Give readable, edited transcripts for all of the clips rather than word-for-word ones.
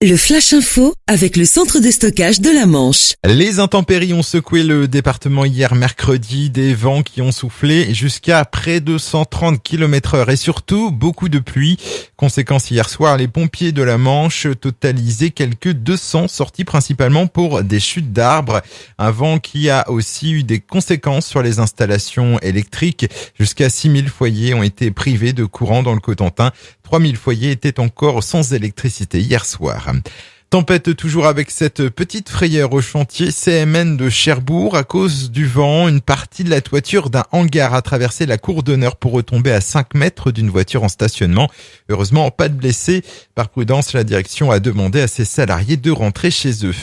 Le Flash Info avec le centre de stockage de la Manche. Les intempéries ont secoué le département hier mercredi, des vents qui ont soufflé jusqu'à près de 130 km/h et surtout beaucoup de pluie. Conséquence, hier soir, les pompiers de la Manche totalisaient quelques 200 sorties principalement pour des chutes d'arbres. Un vent qui a aussi eu des conséquences sur les installations électriques. Jusqu'à 6000 foyers ont été privés de courant dans le Cotentin. 3000 foyers étaient encore sans électricité hier soir. Tempête toujours avec cette petite frayeur au chantier CMN de Cherbourg. À cause du vent, une partie de la toiture d'un hangar a traversé la cour d'honneur pour retomber à 5 mètres d'une voiture en stationnement. Heureusement, pas de blessés. Par prudence, la direction a demandé à ses salariés de rentrer chez eux.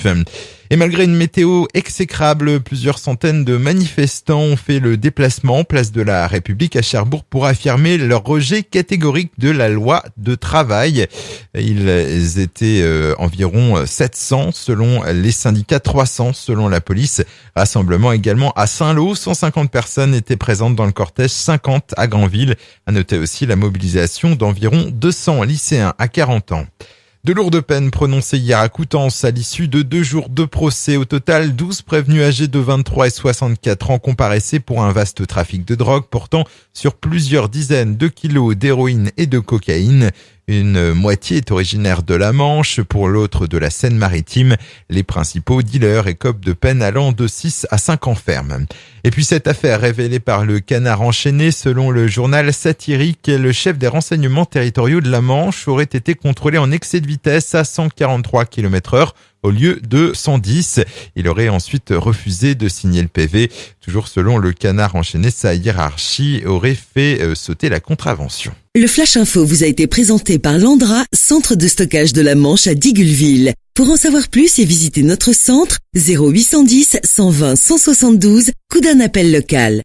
Et malgré une météo exécrable, plusieurs centaines de manifestants ont fait le déplacement place de la République à Cherbourg pour affirmer leur rejet catégorique de la loi de travail. Ils étaient environ 700 selon les syndicats, 300 selon la police. Rassemblement également à Saint-Lô, 150 personnes étaient présentes dans le cortège, 50 à Granville. À noter aussi la mobilisation d'environ 200 lycéens à 40 ans. De lourdes peines prononcées hier à Coutances à l'issue de 2 jours de procès. Au total, 12 prévenus âgés de 23 et 64 ans comparaissaient pour un vaste trafic de drogue portant sur plusieurs dizaines de kilos d'héroïne et de cocaïne. Une moitié est originaire de la Manche, pour l'autre de la Seine-Maritime. Les principaux dealers écopent de peines allant de 6 à 5 ans ferme. Et puis cette affaire révélée par le Canard enchaîné, selon le journal satirique, le chef des renseignements territoriaux de la Manche aurait été contrôlé en excès de vitesse à 143 km/h au lieu de 110. Il aurait ensuite refusé de signer le PV. Toujours selon le Canard enchaîné, sa hiérarchie aurait fait sauter la contravention. Le Flash Info vous a été présenté par Landra, centre de stockage de la Manche à Digoulville. Pour en savoir plus et visiter notre centre, 0810 120 172, coup d'un appel local.